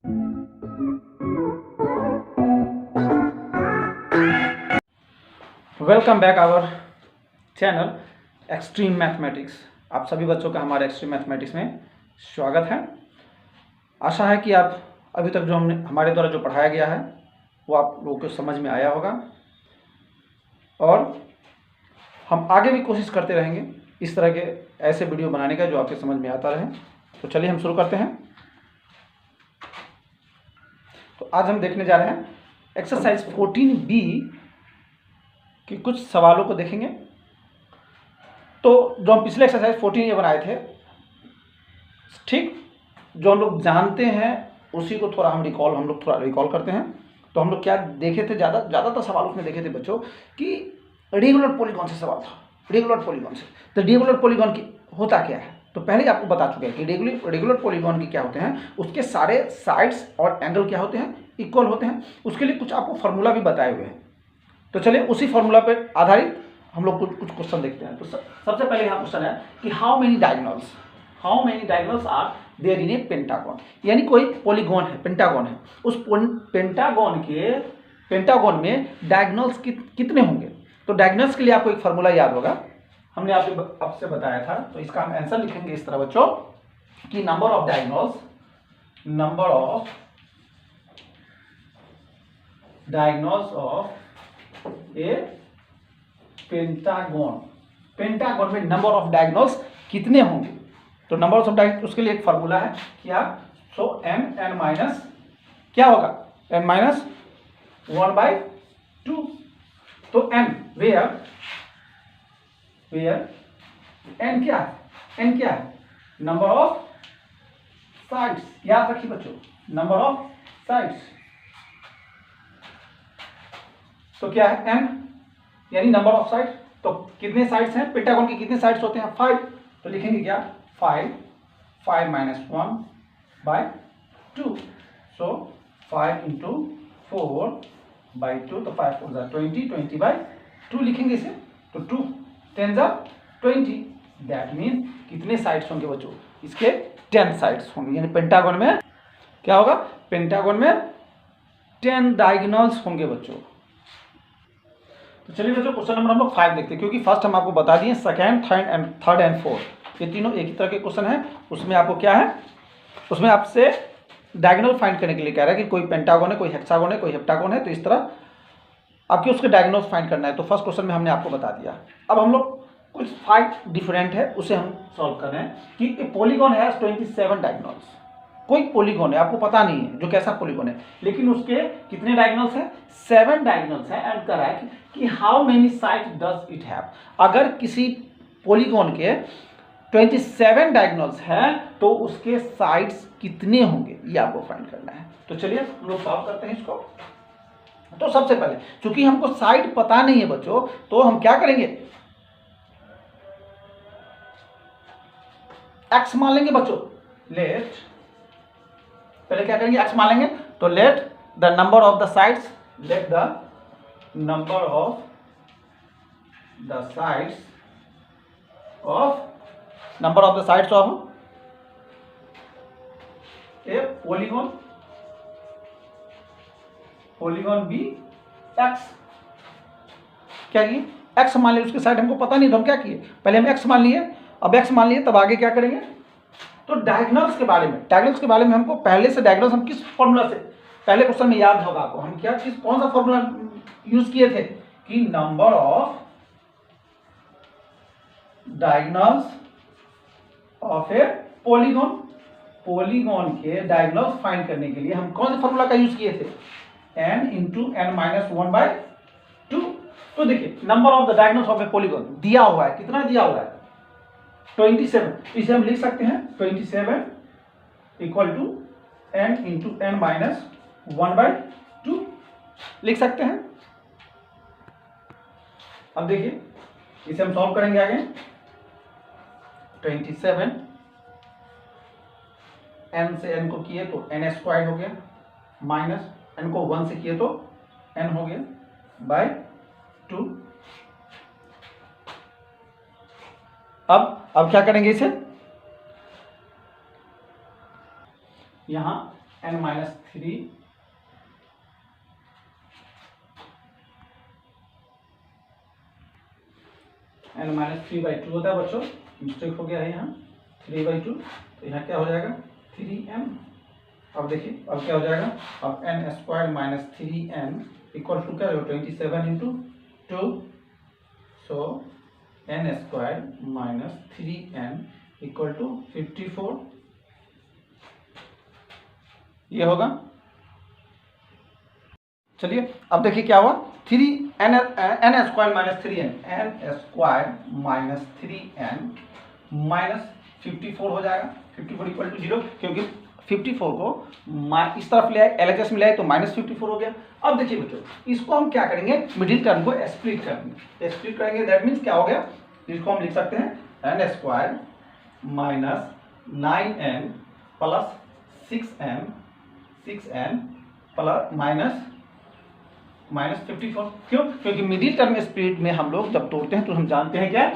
Welcome back our channel extreme mathematics. आप सभी बच्चों का हमारे एक्सट्रीम मैथमेटिक्स में स्वागत है। आशा है कि आप अभी तक जो हमारे द्वारा जो पढ़ाया गया है वो आप लोगों को समझ में आया होगा, और हम आगे भी कोशिश करते रहेंगे इस तरह के ऐसे वीडियो बनाने का जो आपके समझ में आता रहे। तो चलिए हम शुरू करते हैं। तो आज हम देखने जा रहे हैं एक्सरसाइज 14B कि कुछ सवालों को देखेंगे। तो जो हम पिछले एक्सरसाइज 14A बनाए थे, ठीक, जो हम लोग जानते हैं उसी को थोड़ा हम लोग थोड़ा रिकॉल करते हैं। तो हम लोग क्या देखे थे, ज़्यादातर सवाल उसमें देखे थे बच्चों कि रेगुलर पॉलीगॉन से सवाल था, रेगुलर पॉलीगॉन से। तो रेगुलर पॉलीगॉन की होता क्या है, तो पहले ही आपको बता चुके हैं कि रेगुलर पॉलीगॉन की क्या होते हैं, उसके सारे साइड्स और एंगल क्या होते हैं, इक्वल होते हैं। उसके लिए कुछ आपको फार्मूला भी बताए हुए हैं। तो चलिए उसी फार्मूला पर आधारित हम लोग कुछ क्वेश्चन देखते हैं। तो सबसे पहले यहाँ क्वेश्चन है कि how many diagonals are there in a pentagon, यानी कोई पॉलीगॉन है, पेंटागन है, उस पेंटागन में डायगोनल्स कितने होंगे। तो डायगोनल्स के लिए आपको एक फार्मूला याद होगा, हमने आपसे बताया था। तो इसका हम आंसर लिखेंगे इस तरह बच्चों कि number of diagonals of a pentagon में नंबर ऑफ डायगोनल्स कितने होंगे। तो नंबर ऑफ डायगोनल्स, उसके लिए एक फार्मूला है क्या, सो n माइनस क्या होगा, n माइनस 1/2। तो n वेयर n क्या है, नंबर ऑफ साइड्स। याद रखिए बच्चों, नंबर ऑफ साइड्स। तो क्या है n, यानी नंबर ऑफ साइड। तो कितने साइड्स हैं पेंटागन के, कितने साइड्स होते हैं, 5। तो लिखेंगे क्या, 5 माइनस 1/2। सो 5 इंटू 4/2, तो 5 4 20/2 लिखेंगे इसे। तो 2 10 20, दैट मीन कितने साइड्स होंगे बच्चों, इसके 10 साइड्स होंगे। यानी पेंटागन में क्या होगा, पेंटागन में 10 डायगोनल्स होंगे बच्चों। तो चलिए बच्चों क्वेश्चन नंबर हम लोग 5 देखते हैं, क्योंकि फर्स्ट हम आपको बता दिए सेकंड, थर्ड एंड फोर्थ ये तीनों एक ही तरह के क्वेश्चन है। उसमें आपको क्या है, उसमें आपसे डायगोनल फाइंड करने के लिए कह रहा है कि कोई पेंटागन है, कोई हेक्सागन है, कोई हेप्टागन है। तो इस तरह आपके उसके डायगोनल्स फाइंड करना है। तो फर्स्ट क्वेश्चन में हमने आपको बता दिया। अब हम लोग कुछ 5 डिफरेंट है उसे हम सॉल्व कर रहे हैं कि ए पॉलीगॉन हैज 27 डायगोनल्स। कोई पॉलीगॉन है, आपको पता नहीं है जो कैसा पॉलीगॉन है, लेकिन उसके कितने डायगोनल्स हैं, 7 डायगोनल्स हैं। एंड कह रहा है कि how many sides does it have. अगर किसी पॉलीगॉन के 27 डायगोनल्स हैं तो उसके साइड्स कितने होंगे, ये आपको फाइंड करना है। तो चलिए हम लोग सॉल्व करते हैं इसको। तो सबसे पहले चूंकि हमको साइड पता नहीं है बच्चों, तो हम क्या करेंगे, x मान लेंगे बच्चों। लेट, पहले क्या करेंगे, x मान लेंगे। तो let the number of the sides, let the number of the sides of a polygon be x। क्या किए, x मान लिया, उसके साइड हमको पता नहीं तो हम क्या किए, पहले हम x मान लिए। अब x मान लिए तब आगे क्या करेंगे, तो डायगोनल्स के बारे में हमको पहले से डायगोनल्स हम किस फॉर्मूला से, पहले क्वेश्चन में याद होगा आपको, हम क्या कौन सा फॉर्मूला यूज किए थे कि number of diagonals of a polygon के डायगोनल्स फाइंड करने के लिए हम कौन से फॉर्मूला का यूज किए थे, n इंटू n माइनस 1/2। तो देखिए number of the diagonals of a polygon दिया हुआ है, कितना दिया हुआ है, 27। इसे हम लिख सकते हैं 27 equal to n into n minus 1/2 लिख सकते हैं। अब देखिए इसे हम सॉल्व करेंगे आगे। 27 n से n को किए तो n स्क्वायर हो गया, माइनस n को 1 से किए तो n हो गया बाय 2। अब क्या करेंगे इसे, यहां n माइनस 3 n माइनस 3/2 होता है बच्चों, मिस्टेक हो गया है यहाँ 3/2, तो यहाँ क्या हो जाएगा 3n। अब देखिए अब क्या हो जाएगा, अब n square minus 3n equal to क्या होगा 27 into 2, so n square minus 3n equal to 54, ये होगा। चलिए अब देखिए क्या हुआ, n square minus 3n, n square minus 3n minus 54 हो जाएगा, 54 इक्वल टू 0, क्योंकि 54 को इस तरफ ले आए, LHS में ले आए तो माइनस 54 हो गया। अब देखिए बच्चों, इसको हम क्या करेंगे, मिडिल टर्म को स्प्लिट करेंगे, स्प्लिट करेंगे दैट मीन्स क्या हो गया, इसको हम लिख सकते हैं n square minus 9n plus 6n plus minus 54, क्यों, क्योंकि मिडिल टर्म स्प्लिट में हम लोग जब तोड़ते हैं तो हम जानते हैं क्या,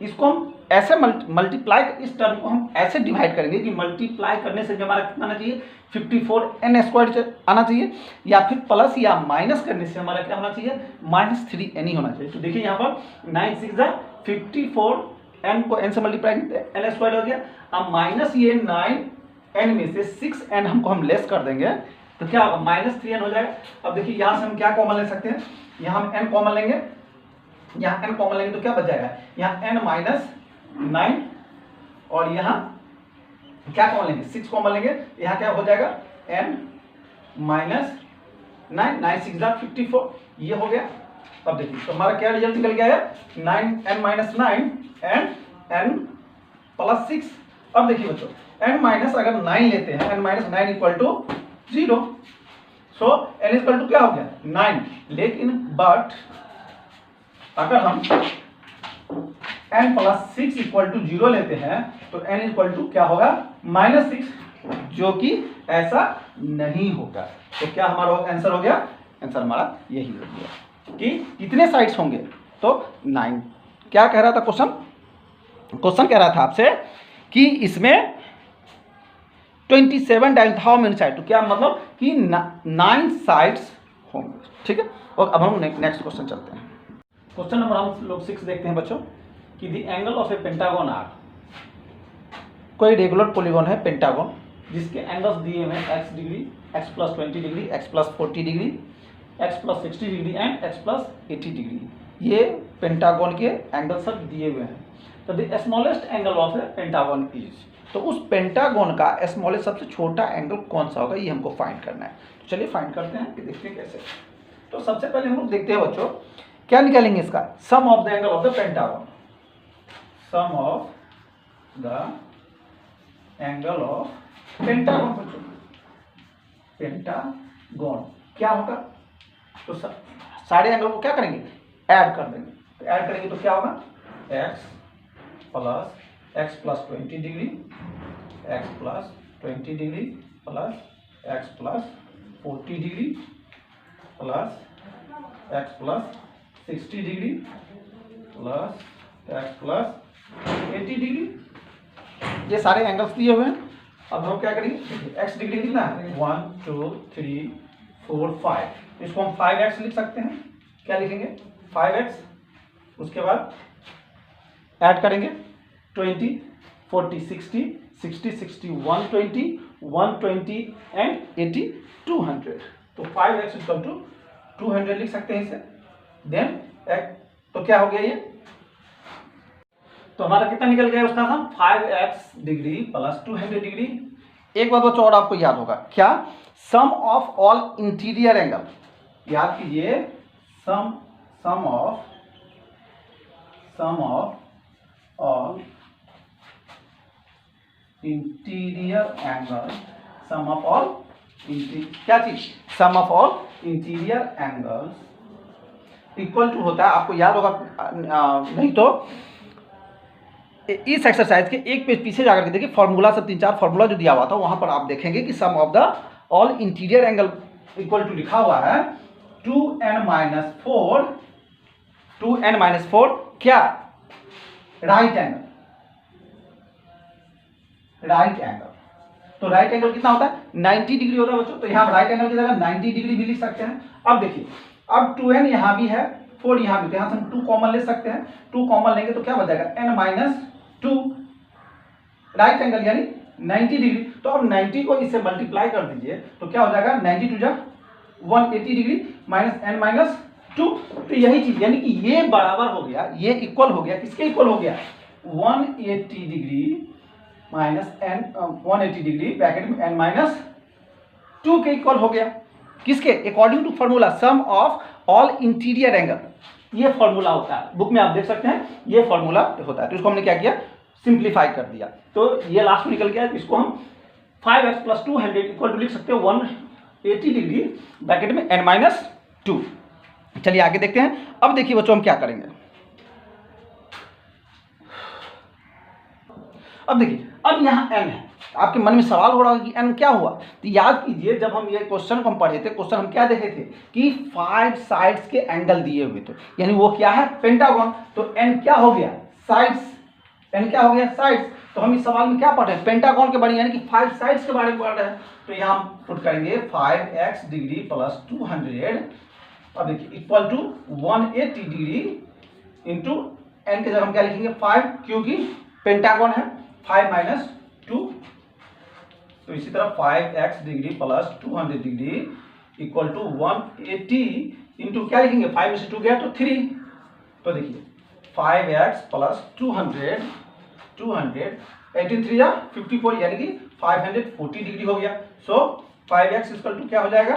इसको हम ऐसे मल्टीप्लाई, इस टर्म को हम ऐसे डिवाइड करेंगे कि मल्टीप्लाई करने से हमारा कितना आना चाहिए 54n स्क्वायर आना चाहिए, या फिर प्लस या माइनस करने से हमारा क्या होना चाहिए -3n ही होना चाहिए। तो देखिए यहाँ पर 9 6 54, n को n से मल्टीप्लाई n स्क्वायर हो गया, अब माइनस ये 9n में से 6n हमको हम लेस कर देंगे तो क्या होगा -3n हो जाएगा। अब देखिए यहाँ से हम क्या कॉमन ले सकते हैं, यहाँ हम n कॉमन लेंगे, यहाँ n कॉमन लेंगे तो क्या बच जाएगा, यहाँ n माइनस 9 और यहाँ क्या कॉमन लेंगे 6 कॉमन लेंगे, यहाँ क्या हो जाएगा n माइनस 9 6 54, ये हो गया। अब देखिए तो हमारा क्या रिजल्ट निकल गया है 9n minus 9 and n plus 6। अब देखिए बच्चों n माइनस अगर 9 लेते हैं, n minus 9 equal to 0, so n equal to क्या हो गया 9, लेकिन बट अगर हम n प्लस 6 इक्वल टू 0 लेते हैं तो n इक्वल टू क्या होगा -6, जो कि ऐसा नहीं होगा। तो क्या हमारा आंसर हो गया, आंसर हमारा यही हो गया कि कितने साइड्स होंगे, तो 9। क्या कह रहा था क्वेश्चन कह रहा था आपसे कि इसमें 27 डायमेंशन, हाउ मेनी साइड, तो क्या मतलब कि 9 साइड्स होंगे, ठीक है। और अब हम नेक्स्ट क्वेश्चन चलते हैं। क्वेश्चन नंबर हम लोग 6 देखते हैं बच्चों कि the angle of a pentagon are, कोई रेगुलर पॉलीगॉन है पेंटागन जिसके एंगल्स दिए हुए हैं x degree, x plus 20 degree, x plus 40 degree, x plus 60 degree and x plus 80 degree. ये पेंटागन के एंगल सब दिए हुए हैं। तो the smallest angle of a pentagon is, तो उस पेंटागन का स्मॉलेस्ट सबसे छोटा एंगल कौन सा होगा, ये हमको फाइंड करना है। तो चलिए फाइंड करते हैं कि देखते हैं कैसे। तो सबसे पहले हम लोग देखते हैं बच्चों क्या निकालेंगे इसका, sum of the angle of the pentagon, sum of the angle of pentagon बच्चों, पेंटागन क्या होगा, तो सारे एंगल को क्या करेंगे ऐड कर देंगे, तो ऐड करेंगे तो क्या होगा x plus 20 degree, x plus 20 degree plus x plus 40 degree plus x plus 60 degree plus x plus 80 degree, ये सारे एंगल्स दिए हुए हैं। अब हम क्या करेंगे, x डिग्री कितना है 1 2 3 4 5, इसको हम 5x लिख सकते हैं। क्या लिखेंगे 5x, उसके बाद ऐड करेंगे 20 40 60 60 60 120 120 एंड 80 200, तो 5x इक्वल टू 200 लिख सकते हैं इसे। देन तो क्या हो गया ये, तो हमारा कितना निकल गया उसका सम 5x डिग्री प्लस 200 डिग्री। एक बात बच्चों और आपको याद होगा क्या, sum of all interior angle, याद कीजिए sum of all interior angle, sum of all क्या चीज, sum of all interior angles equal to होता है, आपको याद होगा नहीं तो इस एक्सरसाइज के एक पेज पीछे जाकर के देखिए, फॉर्मूला सब 3-4 फॉर्मूला जो दिया हुआ था वहां पर आप देखेंगे कि sum of the all interior angle equal to लिखा हुआ है 2n माइनस 4 क्या राइट एंगल, तो राइट एंगल कितना होता है 90 डिग्री होता है बच्चों। तो यहाँ राइट एंगल की जगह 90 डिग्री भी लिख सकते हैं। अब देखिए, अब 2n यहाँ भी है, 4 यहाँ भी, तो यहाँ से हम 2 कॉमन ले सकते हैं। 2 कॉमन लेंगे तो क्या बचेगा n-2 राइट एंगल यानी 90 डिग्री। तो अब 90 को इससे मल्टीप्लाई कर दीजिए तो क्या हो जाएगा 90 टू जा 180 डिग्री माइनस n-2। तो यही चीज यानी कि ये बराबर हो गया, ये इक्वल हो गया, किसके इक्वल हो गया 180 degree minus n 180 degree bracket में n-2 के इक्वल हो गया। किसके according to formula sum of all interior angle. ये फॉर्मूला होता है, बुक में आप देख सकते हैं ये फॉर्मूला होता है। तो इसको हमने क्या किया सिंप्लीफाई कर दिया, तो ये लास्ट में निकल गया। इसको हम 5x + 200 इक्वल टू लिख सकते हो 180 डिग्री ब्रैकेट में n-2। चलिए आगे देखते हैं। अब देखिए बच्चों हम क्या करेंगे। अब देखिए, अब यहाँ n है, आपके मन में सवाल हो रहा है कि n क्या हुआ। तो याद कीजिए जब हम ये क्वेश्चन को हम पढ़े थे, क्वेश्चन हम क्या देखे थे कि 5 साइड्स के एंगल दिए हुए थे, यानी वो क्या है पेंटागन। तो n क्या हो गया साइड्स, n क्या हो गया साइड्स। तो हम इस सवाल में क्या पढ़ रहे हैं पेंटागन के बारे में, यानी कि 5 साइड्स के बारे में पढ़ रहे हैं। तो यहाँ हम पुट करेंगे 5x डिग्री + 200, अब देखिए equal to 180 degree into n के जगह हम क्या लिखेंगे 5, क्योंकि पेंटागन है 5 - 2। तो इसी तरह 5x degree + 200 degree equal to 180 into क्या लिखेंगे 5 में से 2 गया तो 3। तो देखिए 5x + 200 18 3 या 54 यानी कि 540 डिग्री हो गया। सो 5x इक्वल टू क्या हो जाएगा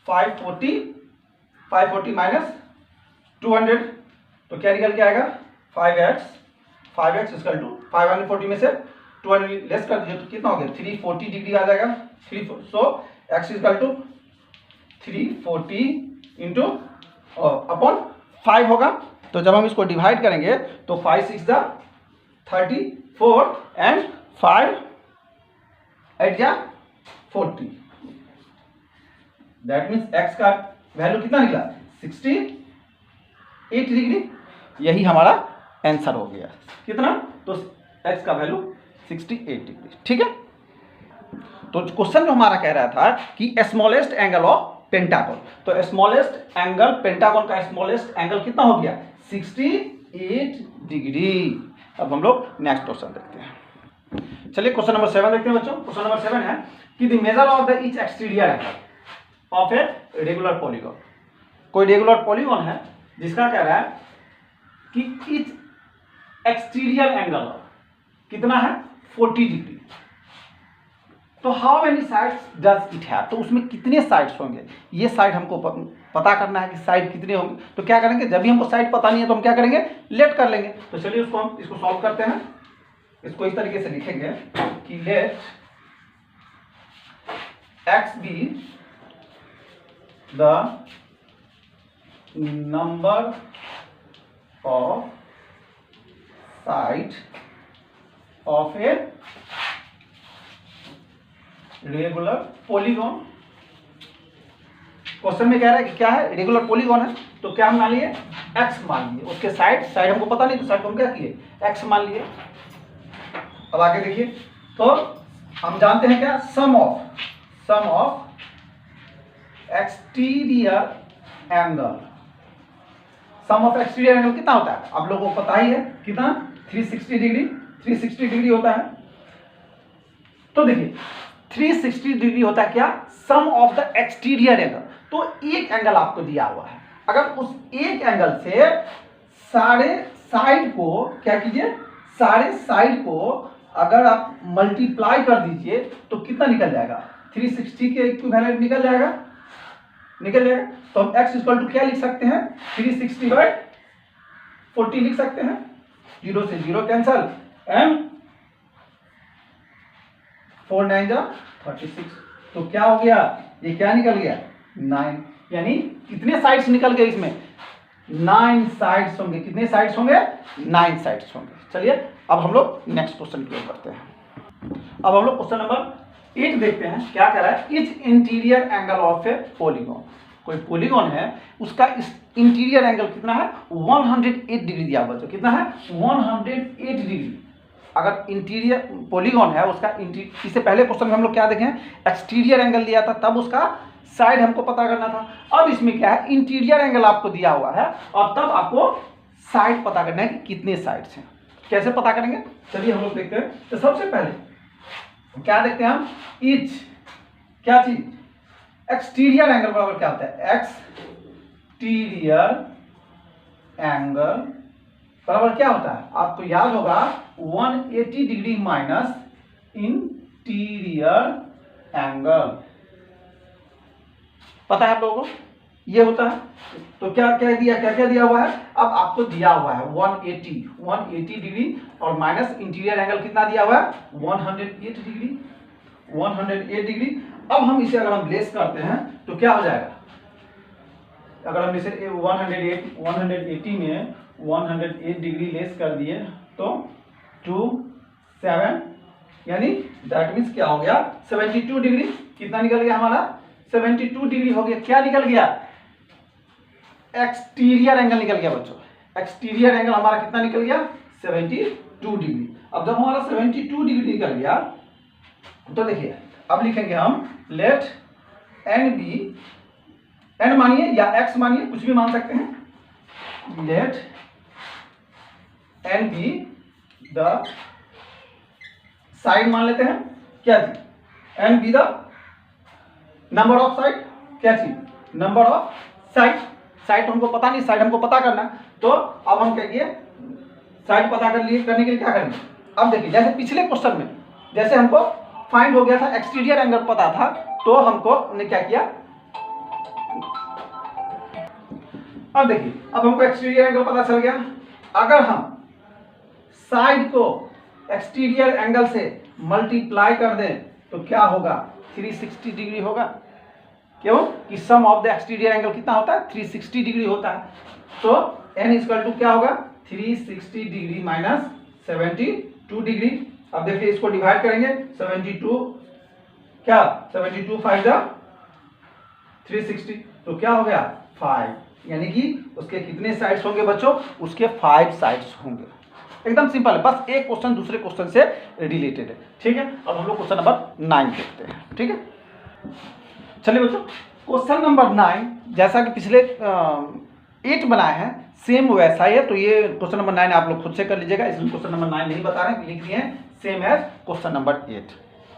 540 माइनस 200, तो क्या निकल के आएगा 5x इक्वल टू 540 में से 200 लेस कर दीजिए तो कितना हो गया 340 डिग्री आ जाएगा। So x equal to 340 into upon 5 होगा। तो जब हम इसको डिवाइड करेंगे तो 5 6 जा 34 एंड 5 8 जा 40, दैट मीन्स x का वैल्यू कितना निकला 68 डिग्री। यही हमारा आंसर हो गया कितना, तो x का वैल्यू 68 डिग्री। ठीक है, तो क्वेश्चन जो हमारा कह रहा था कि स्मॉलेस्ट एंगल ऑफ पेंटागन, तो स्मॉलेस्ट एंगल पेंटागन का स्मॉलेस्ट एंगल कितना हो गया 68 डिग्री। अब हम लोग नेक्स्ट क्वेश्चन देखते हैं। चलिए क्वेश्चन नंबर 7 देखते हैं बच्चों। क्वेश्चन नंबर 7 है कि the measure of the each exterior angle of a regular polygon. कोई रेगुलर पॉलीगॉन है जिसका कह रहा है कि ईच एक्सटीरियर एंगल कितना है 40 डिग्री। तो how many sides does it have, तो उसमें कितने साइड्स होंगे, ये साइड हमको पता करना है कि साइड कितने होंगे। तो क्या करेंगे, जब भी हमको साइड पता नहीं है तो हम क्या करेंगे लेट कर लेंगे। तो चलिए उसको हम इसको सॉल्व करते हैं। इसको इस तरीके से लिखेंगे कि let x be the number of side of a regular polygon. Question में कह रहा है कि क्या है रेगुलर पॉलीगॉन है, तो क्या हम मान लिए x मान लिए, उसके साइड हमको पता नहीं तो साइड को हम क्या किए x मान लिए। अब आगे देखिए, तो हम जानते हैं क्या sum of exterior angle, sum of exterior angle कितना होता है आप लोगों को पता ही है कितना 360 डिग्री होता है। तो देखिए 360 डिग्री होता है क्या sum of the exterior angle. तो एक एंगल आपको दिया हुआ है, अगर उस एक एंगल से सारे साइड को क्या कीजिए, सारे साइड को अगर आप मल्टीप्लाई कर दीजिए तो कितना निकल जाएगा 360 के इक्विवेलेंट निकल जाएगा। तो हम x इक्वल टू क्या लिख सकते हैं 360/40 लिख सकते हैं, 0 से 0 कैंसल एंड 4 9 जा 36। तो क्या हो गया, ये क्या निकल गया 9, यानी कितने साइड्स निकल गए इसमें 9 साइड्स होंगे। कितने साइड्स होंगे 9 साइड्स होंगे। चलिए अब हम लोग नेक्स्ट क्वेश्चन की ओर बढ़ते हैं। अब हम लोग क्वेश्चन नंबर 8 देखते हैं क्या कह रहा है etch interior angle of a polygon. कोई पॉलीगॉन है उसका इस इंटीरियर एंगल कितना है 108 डिग्री दिया हुआ है। कितना है 108 डिग्री। अगर इंटीरियर पॉलीगॉन है उसका इससे पहले क्वेश्चन में हम लोग क्या देखें, एक्सटीरियर एंगल दिया था, तब उसका साइड हमको पता करना था। अब इसमें क्या है, इंटीरियर एंगल आपको दिया हुआ है और तब आपको साइड पता करना है कि कितने साइड्स हैं। कैसे पता करेंगे, चलिए हम लोग देखते हैं। तो सबसे पहले क्या देखते हैं हम, ईच क्या चीज, एक्सटीरियर एंगल बराबर क्या होता है, एक्सटीरियर एंगल बराबर क्या होता है, आपको याद होगा 180 डिग्री माइनस इंटीरियर एंगल, पता है आप लोगों को ये होता है। तो क्या क्या दिया हुआ है, अब आपको दिया हुआ है 180 डिग्री और माइनस इंटीरियर एंगल कितना दिया हुआ है 108 डिग्री। अब हम इसे अगर हम लेस करते हैं तो क्या हो जाएगा, अगर हम इसे 180 में 108 डिग्री लेस कर दिए तो 27, यानी दैट मीन्स क्या हो गया 72 डिग्री। कितना निकल गया हमारा 72 डिग्री हो गया। क्या निकल गया, एक्सटीरियर एंगल निकल गया बच्चों। एक्सटीरियर एंगल हमारा कितना निकल गया 72 डिग्री। अब जब हमारा 72 डिग्री निकल गया तो देखिए अब लिखेंगे हम लेट एन बी, एन मानिए या एक्स मानिए, कुछ भी मान सकते हैं। Let N be the side मान लेते हैं, क्या चीज, N be the number of side, क्या चीज, नंबर ऑफ साइड। साइड हमको पता नहीं, साइड हमको पता करना। तो अब हम कहिए साइड पता करने के लिए क्या करेंगे, अब देखिए जैसे पिछले क्वेश्चन में जैसे हमको फाइंड हो गया था एक्सटीरियर एंगल पता था, तो हमको ने क्या किया, अब देखिए अब हमको एक्सटीरियर एंगल पता चल गया। अगर हम साइड को एक्सटीरियर एंगल से मल्टीप्लाई कर दें तो क्या होगा 360 डिग्री होगा। क्यों कि sum of the exterior angle कितना होता है 360 डिग्री होता है। तो n इक्वल टू क्या होगा 360 डिग्री माइनस 72 डिग्री। अब देखिए इसको डिवाइड करेंगे 72 क्या 72 5 जा 360, तो क्या हो गया 5, यानी कि उसके कितने साइड्स होंगे बच्चों, उसके 5 साइड्स होंगे। एकदम सिंपल है, बस एक क्वेश्चन दूसरे क्वेश्चन से रिलेटेड है। ठीक है, अब हम लोग क्वेश्चन नंबर 9 देखते हैं। ठीक है, चलिए बच्चों क्वेश्चन नंबर 9 जैसा कि पिछले 8 बनाए हैं सेम वैसा ही है। तो ये क्वेश्चन नंबर 9 आप लोग खुद से कर लीजिएगा, इसलिए क्वेश्चन नंबर 9 नहीं बता रहे हैं, लिख दिए हैं सेम एज क्वेश्चन नंबर 8।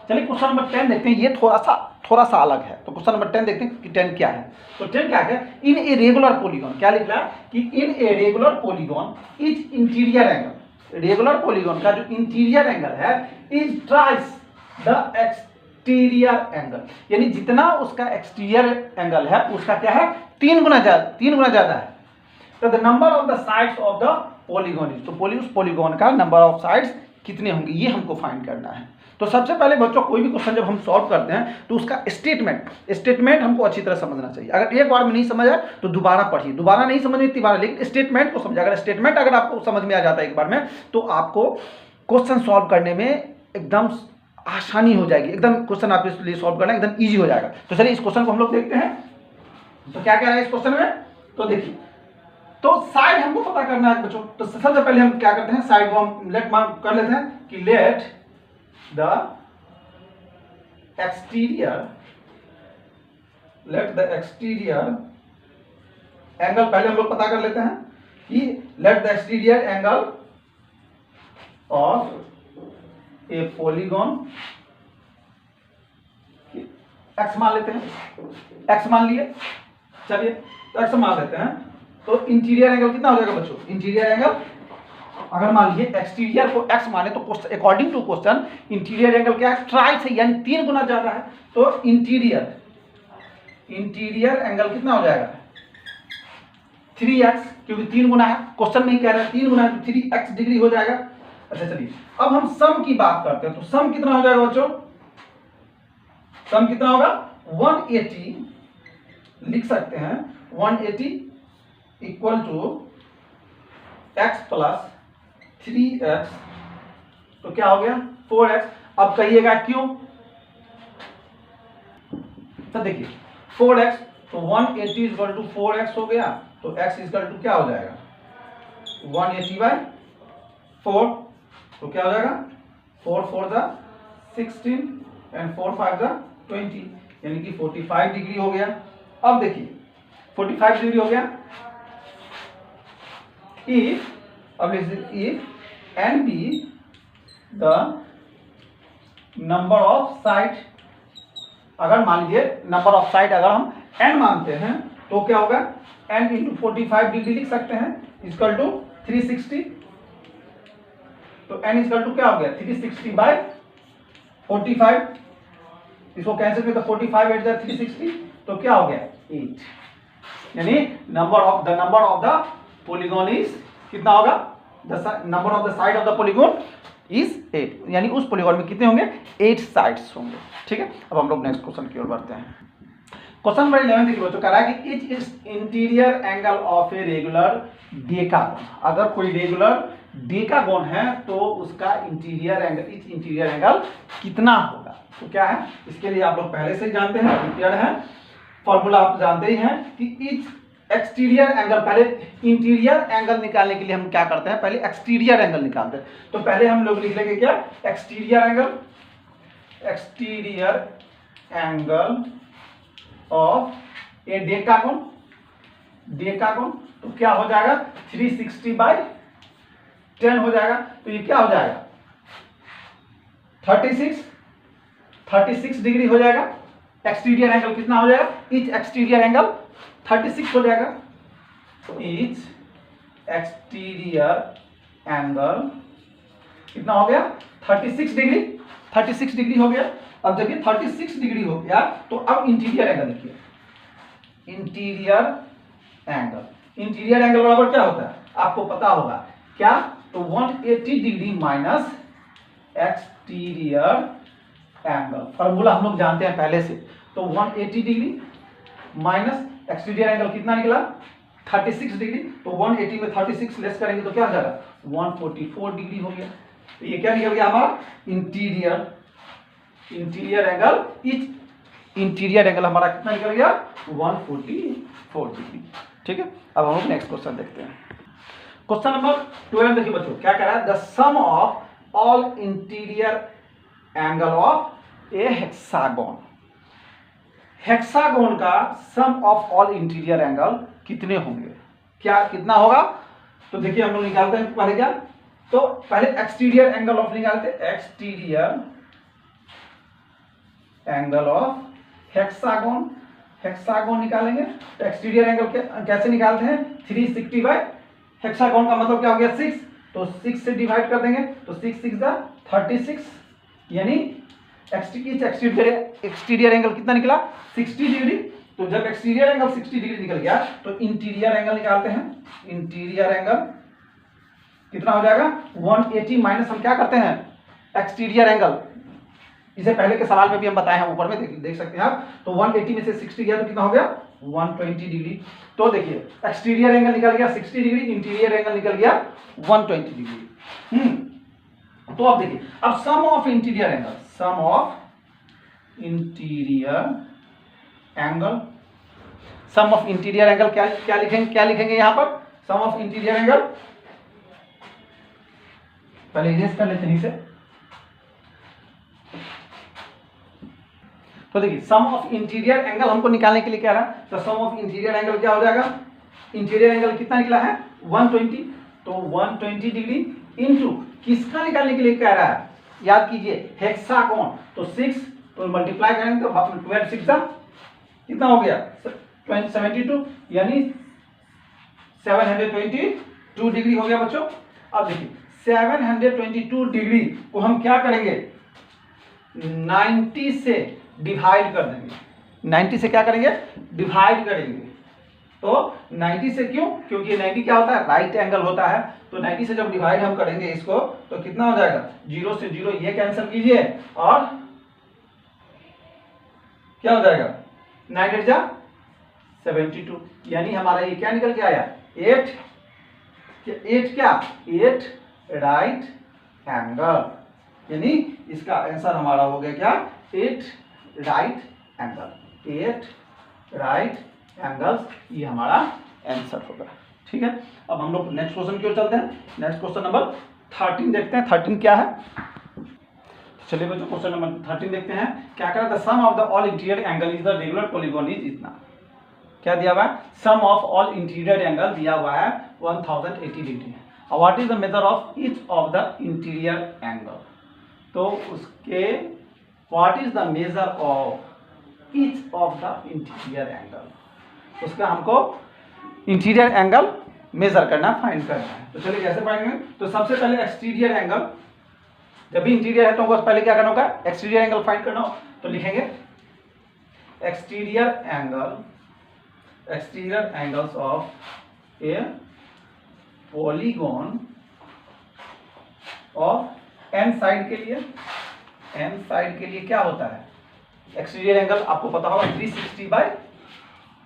चलिए क्वेश्चन नंबर 10 देखते हैं, ये थोड़ा सा अलग है। तो क्वेश्चन नंबर 10 देखते हैं कि 10 क्या है। तो 10 क्या है, इन ए रेगुलर पॉलीगॉन, क्या लिख रहा है कि in a regular polygon is interior angle, regular polygon का जो इंटीरियर एंगल है is thrice the exterior angle, यानी जितना उसका एक्सटीरियर एंगल है उसका क्या है 3 गुना ज्यादा है। तो the number of the sides of the polygon is, तो उस पॉलीगॉन का नंबर ऑफ साइड्स कितने होंगे ये हमको फाइंड करना है। तो सबसे पहले बच्चों कोई भी क्वेश्चन जब हम सॉल्व करते हैं तो उसका स्टेटमेंट हमको अच्छी तरह समझना चाहिए। अगर एक बार में नहीं समझ आए तो दोबारा पढ़िए, दोबारा नहीं समझ में इतनी बार, लेकिन स्टेटमेंट को समझिए। अगर स्टेटमेंट अगर आपको समझ में आ जाता है एक बार में तो आपको क्वेश्चन सॉल्व करने में एकदम आसानी हो जाएगी, एकदम क्वेश्चन आपके लिए सॉल्व करना एकदम ईजी हो जाएगा। तो चलिए इस क्वेश्चन को हम लोग देखते हैं। तो क्या कह रहा है इस क्वेश्चन में, तो देखिए तो साइड हमको पता करना है बच्चों। तो सबसे पहले हम क्या करते हैं, साइड को हम लेट मान कर लेते हैं कि लेट द एक्सटीरियर एंगल, पहले हम लोग पता कर लेते हैं कि let the exterior angle of a polygon, x मान लेते हैं, एक्स मान लिए। चलिए तो एक्स मान लेते हैं। तो इंटीरियर एंगल कितना हो जाएगा बच्चों, इंटीरियर एंगल अगर मान लीजिए एक्सटीरियर को x माने तो according to question interior angle क्या है ट्राइस है, यानी 3 गुना ज्यादा है। तो इंटीरियर एंगल कितना हो जाएगा 3x, क्योंकि 3 गुना है, क्वेश्चन में ही कह रहा है 3 गुना है तो 3x डिग्री हो जाएगा। अच्छा चलिए अब हम सम की बात करते हैं। तो सम कितना हो जाएगा बच्चों, सम कितना होगा 180, लिख सकते हैं 180 equal to x plus 3x, तो क्या हो गया 4x। अब कहिएगा क्यों, तो देखिए 4x, तो 180 इक्वल टू 4x हो गया, तो x इक्वल टू क्या हो जाएगा 180/4। तो क्या हो जाएगा 4 4 जा 16 एंड 4 5 जा 20, यानी कि 45 डिग्री हो गया। अब देखिए 45 डिग्री हो गया। अब if N be the number of side, अगर मान लीजिए नंबर ऑफ साइड अगर हम n मानते हैं तो क्या होगा n इंटू 45 डिग्री लिख सकते हैं इक्वल टू 360। तो n इक्वल टू क्या हो गया 360 बाय 45, इसको कैंसिल किया तो 45 8 360, तो क्या हो गया 8, यानी number of the polygon is कितना होगा, number of the side of the polygon is 8, यानी उस पॉलीगॉन में कितने होंगे 8 साइड्स होंगे। ठीक है, अब हम लोग नेक्स्ट क्वेश्चन की ओर बढ़ते हैं। क्वेश्चन नंबर 11 देखिए बच्चों, कह रहा है कि each is interior angle of a regular decagon. अगर कोई रेगुलर डेकागोन है तो उसका interior angle, each interior angle कितना होगा। तो क्या है, इसके लिए आप लोग पहले से ही जानते हैं, प्रिपेयर्ड है, फॉर्मूला आप जानते ही हैं कि इच एक्सटीरियर एंगल, पहले इंटीरियर एंगल निकालने के लिए हम क्या करते हैं, पहले एक्सटीरियर एंगल निकालते हैं। तो पहले हम लोग लिख लेंगे क्या, एक्सटीरियर एंगल ऑफ ए डेकागोन, तो क्या हो जाएगा 360 बाय 10 हो जाएगा। तो ये क्या हो जाएगा 36 डिग्री हो जाएगा। एक्सटीरियर एंगल कितना हो जाएगा, इच एक्सटीरियर एंगल 36 हो जाएगा। इच एक्सटीरियर एंगल कितना हो गया 36 डिग्री हो गया। अब देखिए 36 डिग्री हो गया, तो अब इंटीरियर एंगल लिखिए, इंटीरियर एंगल बराबर क्या होता है आपको पता होगा क्या, तो 180 degree minus exterior angle, formula हम लोग जानते हैं पहले से। तो 180 डिग्री माइनस एक्सटीरियर एंगल कितना निकला 36 डिग्री, तो 180 में 36 लेस करेंगे तो क्या हो जाएगा 144 डिग्री हो गया। तो ये क्या निकल गया हमारा interior angle, each interior angle हमारा कितना निकल गया 144 डिग्री। ठीक है, अब हम लोग नेक्स्ट क्वेश्चन देखते हैं। क्वेश्चन नंबर 12 देखिए बच्चों, क्या कह रहा है, the sum of all interior angle of a hexagon. Hexagon का sum of all interior angle कितने होंगे, क्या कितना होगा। तो देखिए हम लोग निकालते हैं पहले क्या, तो पहले एक्सटीरियर एंगल ऑफ निकालते हैं, एक्सटीरियर एंगल ऑफ हेक्सागोन निकालेंगे। तो एक्सटीरियर एंगल कैसे निकालते हैं 360 बाय हेक्सागोन का मतलब क्या हो गया 6, तो 6 से डिवाइड कर देंगे, तो 6 6 36, यानी एक्सटीरियर एंगल कितना निकला 60 डिग्री। तो जब एक्सटीरियर एंगल 60 डिग्री निकल गया तो इंटीरियर एंगल निकालते हैं, इंटीरियर एंगल कितना हो जाएगा 180 माइनस हम क्या करते हैं एक्सटीरियर एंगल, इसे पहले के सवाल में भी हम बताए हैं, ऊपर में देख सकते हैं आप। तो 180 में से 60 गया तो कितना हो गया 120 डिग्री। तो देखिए एक्सटीरियर एंगल निकल गया 60 डिग्री, इंटीरियर एंगल निकल गया 120 डिग्री। तो अब देखिए, अब sum of interior angle, sum of interior angle क्या लिखेंगे यहां पर, सम ऑफ इंटीरियर एंगल, पहले इरेज कर लेते हैं इसे। तो देखिए सम ऑफ इंटीरियर एंगल हमको निकालने के लिए क्या रहा, तो सम ऑफ इंटीरियर एंगल क्या हो जाएगा, इंटीरियर एंगल कितना निकला है 120, तो 120 डिग्री इंटू किसका निकालने के लिए कह रहा है, याद कीजिए हेक्सागोन, तो 6 तो मल्टीप्लाई करेंगे तो 12 6 कितना हो गया 72, यानी 722 डिग्री हो गया बच्चों। अब देखिए 722 डिग्री को हम क्या करेंगे 90 से डिवाइड कर देंगे, 90 से क्या करेंगे डिवाइड करेंगे। तो 90 से क्यों, क्योंकि 90 क्या होता है राइट एंगल होता है, तो 90 से जब डिवाइड हम करेंगे इसको तो कितना हो जाएगा 0 से 0 ये कैंसिल कीजिए और क्या हो जाएगा 9 8 जा 72, यानी हमारा ये क्या निकल के आया 8 राइट एंगल, यानी इसका आंसर हमारा हो गया क्या 8 राइट एंगल्स, ये हमारा आंसर होगा। ठीक है, अब हम लोग नेक्स्ट क्वेश्चन की ओर चलते हैं। नेक्स्ट क्वेश्चन नंबर 13 देखते हैं 13 क्या है। चलिए बच्चों क्वेश्चन नंबर 13 देखते हैं क्या करा। The sum of the all interior angle is the regular polygon is इतना। क्या दिया हुआ है, sum of all interior angle दिया हुआ है 1080 डिग्री। और what is the measure of each of the interior angle, तो उसके what is the measure of each of the interior angle, उसका हमको इंटीरियर एंगल मेजर करना, फाइंड करना है। तो चलिए कैसे फाइंड करेंगे। तो सबसे पहले एक्सटीरियर एंगल, जब भी इंटीरियर है तो हमको पहले क्या करना होगा, एक्सटीरियर एंगल फाइंड करना हो। तो लिखेंगे exterior angles of a polygon of N side के लिए, एन साइड के लिए क्या होता है एक्सटीरियर एंगल, आपको पता होगा 360 बाई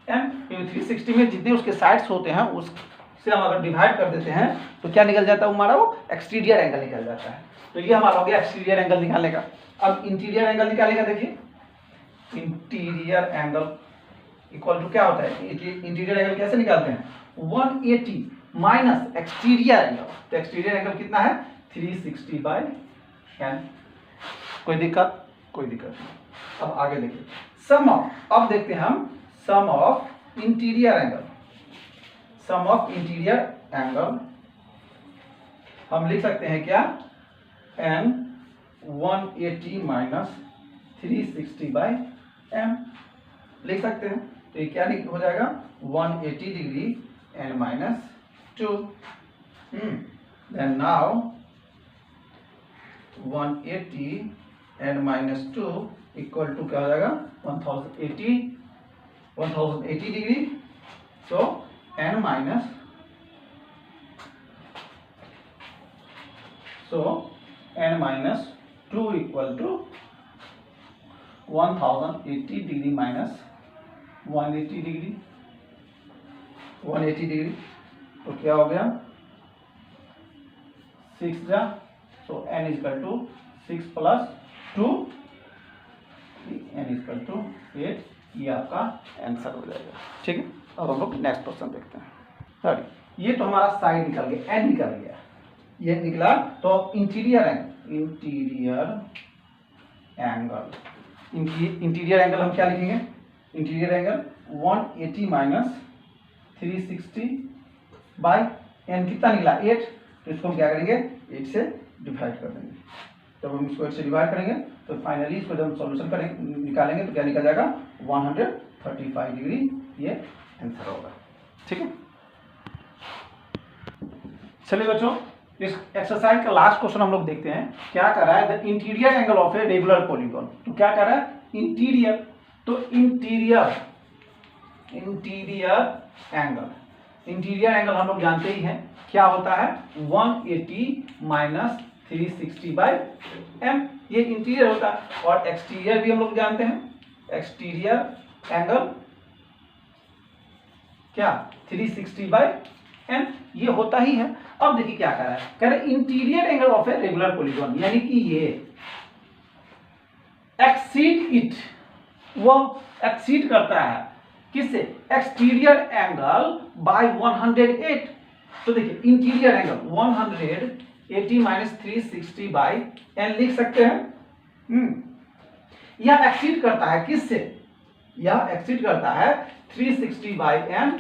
एन। 360 में जितने उसके साइड्स होते हैं उससे हम अगर डिवाइड कर देते हैं तो क्या निकल जाता है हमारा, वो एक्सटीरियर एंगल निकल जाता है। तो ये हमारा हो गया एक्सटीरियर एंगल निकालने का। अब इंटीरियर एंगल निकालेगा, देखिए इंटीरियर एंगल इक्वल टू क्या होता है, इंटीरियर एंगल कैसे निकालते हैं 180 माइनस एक्सटीरियर एंगल। तो एक्सटीरियर एंगल कितना है 360 बाई एन। कोई दिक्कत, कोई दिक्कत नहीं। अब आगे देखिए सम ऑफ, अब देखते हैं हम sum of interior angle. Sum of interior angle हम लिख सकते हैं क्या, एन 180 माइनस 360 बाई एम लिख सकते हैं। तो ये क्या हो जाएगा 180 degree n minus 2। Then now 180 n minus 2 equal to क्या हो जाएगा 1080 degree. So n minus, so n minus 2 equal to 1080 degree minus 180 degree, 180 degree. तो क्या हो गया 6 जा, so N equal to 6 plus 2, n equal to 8। ये आपका आंसर हो जाएगा। ठीक है, अब हम लोग नेक्स्ट क्वेश्चन देखते हैं। सॉरी, ये तो हमारा साइड निकल गया, एन निकल गया, ये निकला। तो इंटीरियर एंगल, इंटीरियर एंगल हम क्या लिखेंगे, interior angle 180 minus 360 by N कितना निकला 8। तो इसको हम क्या करेंगे 8 से डिवाइड कर देंगे। जब हम इसको 8 से डिवाइड करेंगे तो फाइनली इसको जब हम सॉल्यूशन करेंगे निकालेंगे तो क्या निकल जाएगा 135 डिग्री, ये आंसर होगा। ठीक है, चलिए बच्चों इस एक्सरसाइज का लास्ट क्वेश्चन हम लोग देखते हैं। क्या कर रहा है, the interior angle of a regular polygon. तो क्या कर रहा है इंटीरियर, तो इंटीरियर एंगल हम लोग जानते ही हैं क्या होता है 180 माइनस 360 बाई एम, ये इंटीरियर होता है। और एक्सटीरियर भी हम लोग जानते हैं, एक्सटीरियर एंगल क्या 360 बाई एन, ये होता ही है। अब देखिए क्या कर रहा है, कह रहे interior angle of a regular polygon, यानी कि ये एक्सीड इट, वो एक्सीड करता है किससे, एक्सटीरियर एंगल बाय 108। तो देखिए interior angle 180 minus 360 by N लिख सकते हैं। यह एक्सीड करता है किससे, यह एक्सीड करता है 360 बाई एन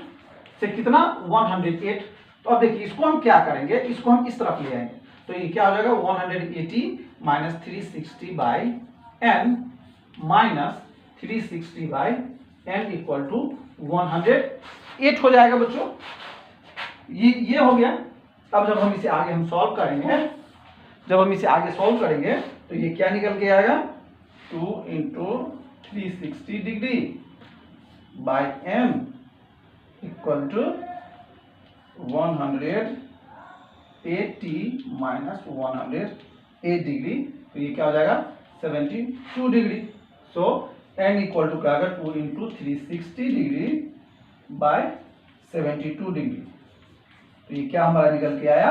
से कितना 108। तो अब देखिए इसको हम क्या करेंगे, इसको हम इस तरफ ले आएंगे। तो ये क्या हो जाएगा 180 minus 360 by N minus 360 by N equal to 108 हो जाएगा बच्चों। ये हो गया। अब जब हम इसे आगे हम सॉल्व करेंगे, जब हम इसे आगे सॉल्व करेंगे तो ये क्या निकल के आएगा 2 into 360 degree by N equal to 180 minus 108 degree. तो ये क्या हो जाएगा 72 degree. So N equal to क्या होगा 2 इंटू 360 डिग्री बाय 72 डिग्री। तो ये क्या हमारा निकल के आया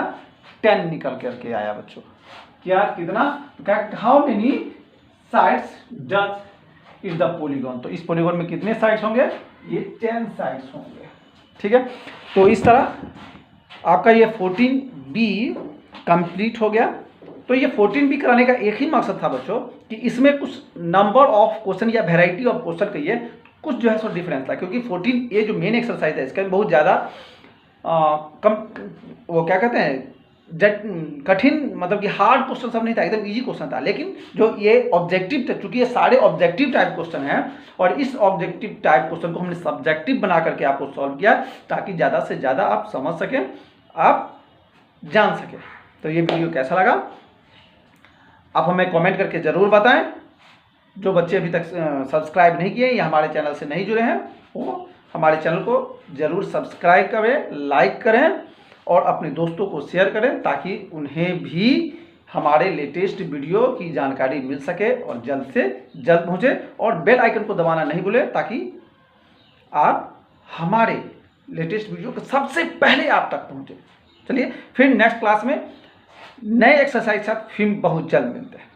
10 निकल करके आया बच्चों। क्या कितना, how many sides does is the polygon. तो इस पॉलीगॉन में कितने साइड्स होंगे, ये 10 साइड्स होंगे। ठीक है, तो इस तरह आपका ये 14B कंप्लीट हो गया। तो ये 14B कराने का एक ही मकसद था बच्चों कि इसमें कुछ नंबर ऑफ क्वेश्चन या वेराइटी ऑफ क्वेश्चन कहिए कुछ जो है सो डिफरेंस था, क्योंकि 14A जो मेन एक्सरसाइज है इसका बहुत ज़्यादा कम, वो क्या कहते हैं, कठिन, मतलब कि हार्ड क्वेश्चन सब नहीं था, एकदम इजी क्वेश्चन था। लेकिन जो ये ऑब्जेक्टिव था, चूंकि ये सारे ऑब्जेक्टिव टाइप क्वेश्चन हैं और इस ऑब्जेक्टिव टाइप क्वेश्चन को हमने सब्जेक्टिव बना करके आपको सॉल्व किया ताकि ज़्यादा से ज़्यादा आप समझ सकें, आप जान सकें। तो ये वीडियो कैसा लगा आप हमें कमेंट करके ज़रूर बताएं। जो बच्चे अभी तक सब्सक्राइब नहीं किए या हमारे चैनल से नहीं जुड़े हैं वो हमारे चैनल को ज़रूर सब्सक्राइब करें, लाइक करें और अपने दोस्तों को शेयर करें ताकि उन्हें भी हमारे लेटेस्ट वीडियो की जानकारी मिल सके और जल्द से जल्द पहुँचे। और बेल आइकन को दबाना नहीं भूलें ताकि आप हमारे लेटेस्ट वीडियो को सबसे पहले आप तक पहुँचे। चलिए फिर नेक्स्ट क्लास में नए एक्सरसाइज के साथ फिर बहुत जल्द मिलते हैं।